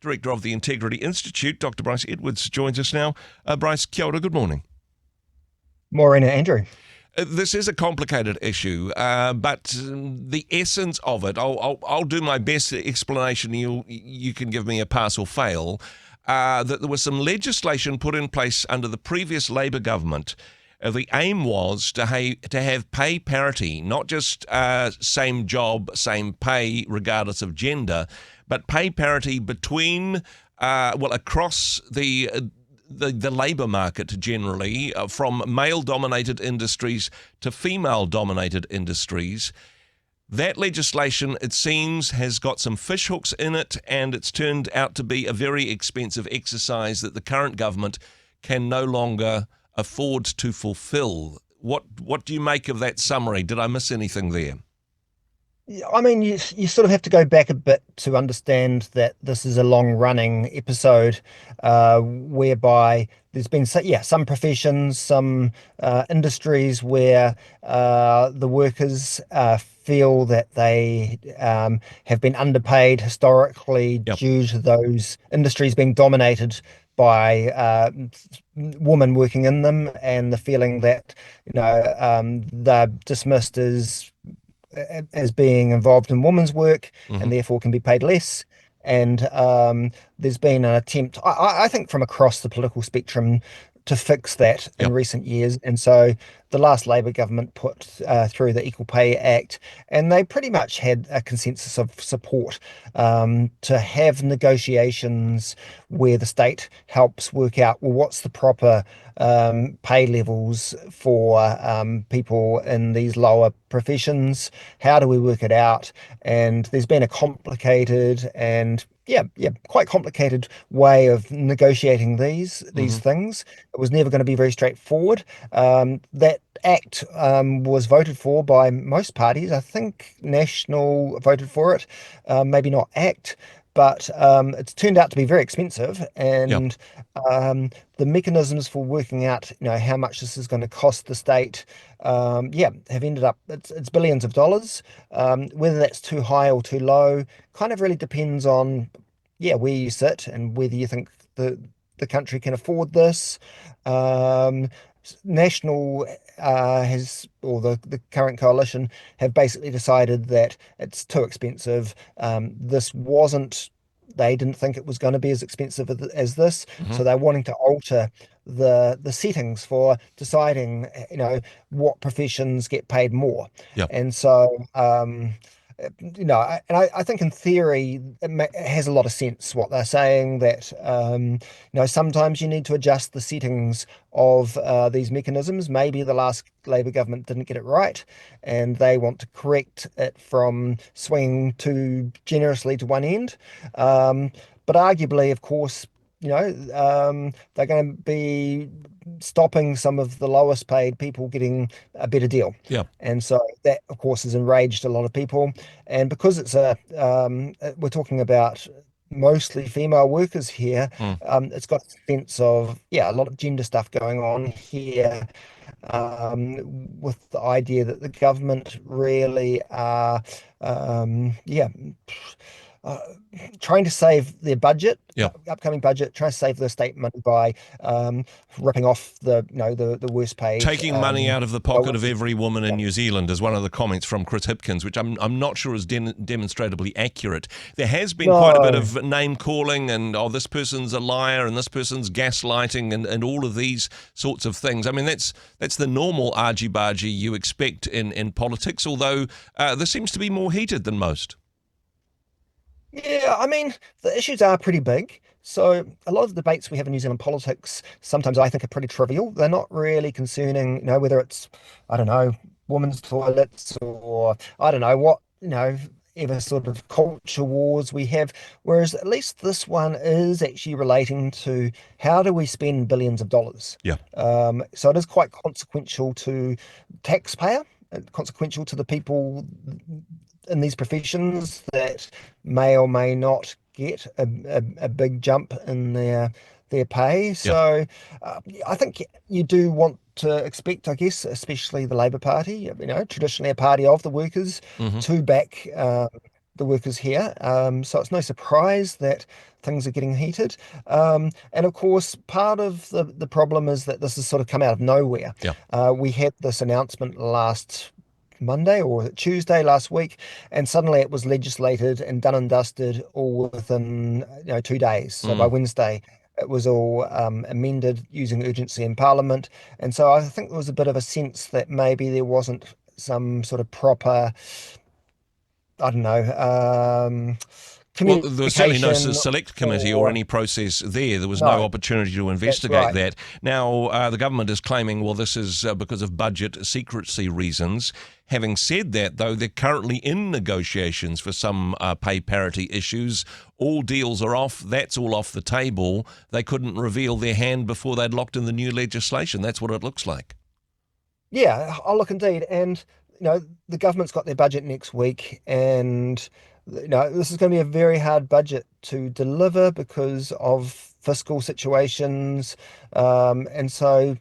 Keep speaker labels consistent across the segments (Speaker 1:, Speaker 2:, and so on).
Speaker 1: Director of the Integrity Institute, Dr. Bryce Edwards, joins us now. Bryce, kia ora, good morning.
Speaker 2: Maureen and Andrew.
Speaker 1: This is a complicated issue, but the essence of it, I'll do my best explanation. You can give me a pass or fail. That there was some legislation put in place under the previous Labor government. The aim was to have pay parity, not just same job, same pay, regardless of gender, but pay parity between, across the labour market generally, from male-dominated industries to female-dominated industries. That legislation, it seems, has got some fishhooks in it, and it's turned out to be a very expensive exercise that the current government can no longer afford to fulfil. What do you make of that summary? Did I miss anything there?
Speaker 2: I mean, you sort of have to go back a bit to understand that this is a long-running episode whereby there's been some professions, some industries where the workers feel that they have been underpaid historically
Speaker 1: Yep.
Speaker 2: due to those industries being dominated by women working in them, and the feeling that they're dismissed as being involved in women's work
Speaker 1: Hmm.
Speaker 2: and therefore can be paid less. And there's been an attempt, I think, from across the political spectrum to fix that in
Speaker 1: Yep.
Speaker 2: recent years. And so the last Labor government put through the Equal Pay Act, and they pretty much had a consensus of support to have negotiations where the state helps work out, well, what's the proper pay levels for people in these lower professions? How do we work it out? And there's been a complicated and quite complicated way of negotiating these
Speaker 1: Hmm.
Speaker 2: things. It was never going to be very straightforward. That act was voted for by most parties. I think National voted for it, maybe not ACT, but it's turned out to be very expensive.
Speaker 1: Yep.
Speaker 2: And the mechanisms for working out, how much this is going to cost the state, have ended up, it's billions of dollars. Whether that's too high or too low kind of really depends on, where you sit and whether you think the country can afford this. Um, National or the current coalition have basically decided that it's too expensive. This wasn't, they didn't think it was going to be as expensive as this,
Speaker 1: Hmm.
Speaker 2: so they're wanting to alter the settings for deciding, what professions get paid more.
Speaker 1: Yep.
Speaker 2: And so I think in theory it has a lot of sense what they're saying, that sometimes you need to adjust the settings of these mechanisms. Maybe the last Labor government didn't get it right, and they want to correct it from swinging too generously to one end. Um, but arguably, of course, they're going to be stopping some of the lowest paid people getting a better deal.
Speaker 1: Yep.
Speaker 2: And so that, of course, has enraged a lot of people. And because we're talking about mostly female workers here,
Speaker 1: Mm.
Speaker 2: it's got a sense of, a lot of gender stuff going on here, with the idea that the government really are, uh, trying to save their budget,
Speaker 1: Yep.
Speaker 2: upcoming budget, trying to save the state money by ripping off the worst paid.
Speaker 1: Taking money out of the pocket of every woman in New Zealand is one of the comments from Chris Hipkins, which I'm not sure is demonstrably accurate. There has been quite a bit
Speaker 2: No.
Speaker 1: of name calling and, this person's a liar and this person's gaslighting and all of these sorts of things. I mean, that's the normal argy-bargy you expect in politics, although this seems to be more heated than most.
Speaker 2: Yeah, I mean, the issues are pretty big. So a lot of the debates we have in New Zealand politics sometimes I think are pretty trivial. They're not really concerning, whether it's, I don't know, women's toilets, or I don't know what, ever sort of culture wars we have. Whereas at least this one is actually relating to how do we spend billions of dollars.
Speaker 1: Yeah.
Speaker 2: So it is quite consequential to taxpayer, consequential to the people in these professions that may or may not get a big jump in their pay.
Speaker 1: Yeah.
Speaker 2: So I think you do want to expect, I guess, especially the Labor Party, traditionally a party of the workers,
Speaker 1: Hmm.
Speaker 2: to back the workers here. So it's no surprise that things are getting heated. And of course, part of the problem is that this has sort of come out of nowhere.
Speaker 1: Yeah.
Speaker 2: We had this announcement last Monday or Tuesday last week, and suddenly it was legislated and done and dusted all within 2 days. So by
Speaker 1: Mm.
Speaker 2: Wednesday, it was all amended using urgency in Parliament. And so I think there was a bit of a sense that maybe there wasn't some sort of proper, I don't know,
Speaker 1: Well, there was certainly no
Speaker 2: communication
Speaker 1: select committee or
Speaker 2: or
Speaker 1: any process there. There was no
Speaker 2: no,
Speaker 1: opportunity to
Speaker 2: that's
Speaker 1: investigate
Speaker 2: right.
Speaker 1: that. Now, the government is claiming, well, this is because of budget secrecy reasons. Having said that, though, they're currently in negotiations for some pay parity issues. All deals are off. That's all off the table. They couldn't reveal their hand before they'd locked in the new legislation. That's what it looks like.
Speaker 2: Yeah, oh look, indeed. And the government's got their budget next week, and this is going to be a very hard budget to deliver because of fiscal situations. And so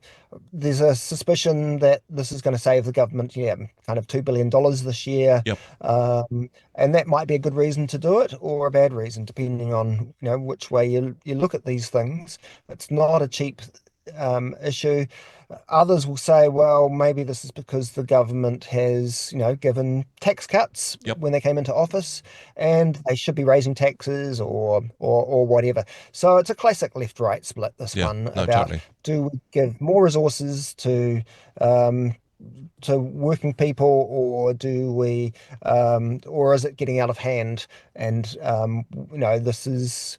Speaker 2: there's a suspicion that this is going to save the government, kind of $2 billion this year.
Speaker 1: Yep.
Speaker 2: And that might be a good reason to do it or a bad reason, depending on, which way you look at these things. It's not a cheap issue. Others will say, well, maybe this is because the government has, given tax cuts
Speaker 1: Yep.
Speaker 2: when they came into office, and they should be raising taxes or whatever. So it's a classic left-right split, this
Speaker 1: Yeah.
Speaker 2: one,
Speaker 1: No,
Speaker 2: about
Speaker 1: totally.
Speaker 2: do we give more resources um, to working people, or do we, or is it getting out of hand? And this has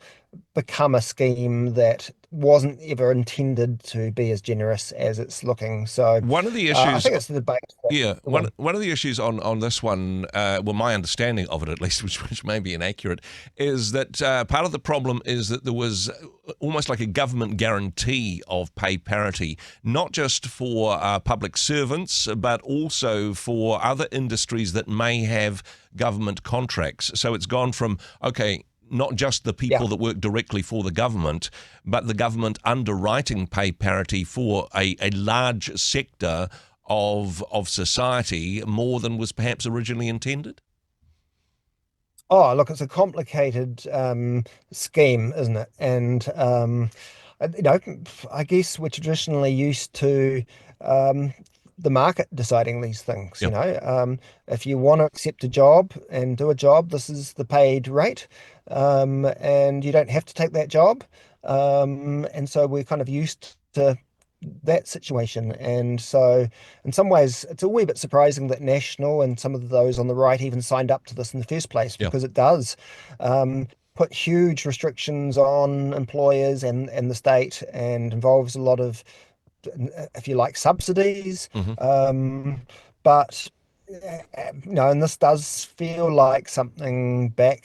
Speaker 2: become a scheme that wasn't ever intended to be as generous as it's looking. So
Speaker 1: One of the
Speaker 2: I
Speaker 1: issues.
Speaker 2: think it's the debate that
Speaker 1: Yeah,
Speaker 2: we
Speaker 1: one of the issues on this one, well, my understanding of it at least, which may be inaccurate, is that part of the problem is that there was almost like a government guarantee of pay parity, not just for public servants, but also for other industries that may have government contracts. So it's gone from, okay, not just the people
Speaker 2: Yeah.
Speaker 1: that work directly for the government, but the government underwriting pay parity for a large sector of society, more than was perhaps originally intended?
Speaker 2: Oh, look, it's a complicated scheme, isn't it? And you know, I guess we're traditionally used to um, the market deciding these things.
Speaker 1: Yep.
Speaker 2: If you want to accept a job and do a job, this is the paid rate, and you don't have to take that job. And so we're kind of used to that situation. And so, in some ways, it's a wee bit surprising that National and some of those on the right even signed up to this in the first place,
Speaker 1: Yeah.
Speaker 2: because it does put huge restrictions on employers and the state, and involves a lot of, if you like, subsidies.
Speaker 1: Hmm.
Speaker 2: But and this does feel like something back,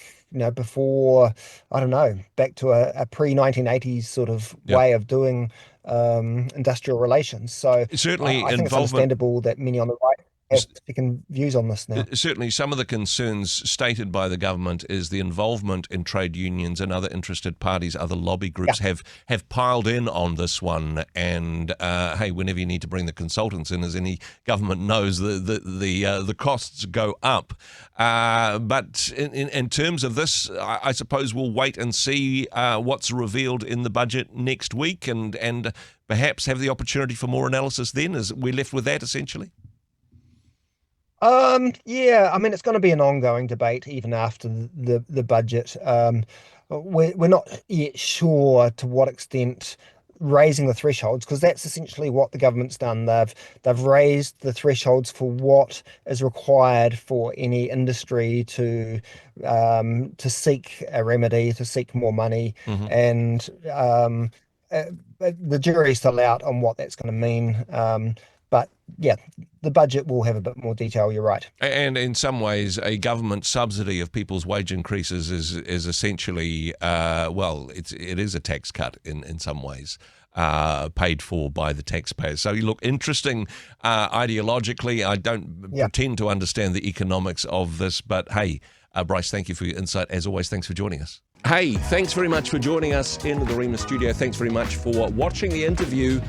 Speaker 2: before, I don't know, back to a pre-1980s sort of
Speaker 1: Yeah.
Speaker 2: way of doing industrial relations. So
Speaker 1: Certainly
Speaker 2: I think it's
Speaker 1: involvement.
Speaker 2: understandable that many on the right have second views on this now.
Speaker 1: Certainly, some of the concerns stated by the government is the involvement in trade unions and other interested parties, other lobby groups
Speaker 2: Yeah.
Speaker 1: have piled in on this one. And hey, whenever you need to bring the consultants in, as any government knows, the costs go up. But in terms of this, I suppose we'll wait and see what's revealed in the budget next week, and perhaps have the opportunity for more analysis then. As we're left with that essentially.
Speaker 2: Yeah, I mean, it's going to be an ongoing debate even after the budget. We're not yet sure to what extent raising the thresholds, because that's essentially what the government's done. They've raised the thresholds for what is required for any industry to seek a remedy, to seek more money,
Speaker 1: Hmm.
Speaker 2: and uh, the jury's still out on what that's going to mean. But yeah, the budget will have a bit more detail. You're right.
Speaker 1: And in some ways, a government subsidy of people's wage increases is essentially, well, it is a tax cut in some ways, paid for by the taxpayers. So you look interesting ideologically. I don't
Speaker 2: Yeah.
Speaker 1: pretend to understand the economics of this, but hey, Bryce, thank you for your insight. As always, thanks for joining us. Hey, thanks very much for joining us in the Rhema studio. Thanks very much for watching the interview.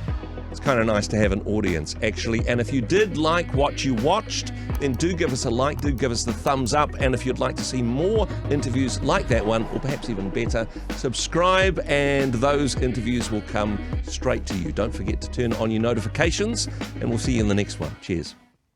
Speaker 1: It's kind of nice to have an audience, actually. And if you did like what you watched, then do give us a like, do give us the thumbs up. And if you'd like to see more interviews like that one, or perhaps even better, subscribe and those interviews will come straight to you. Don't forget to turn on your notifications, and we'll see you in the next one. Cheers.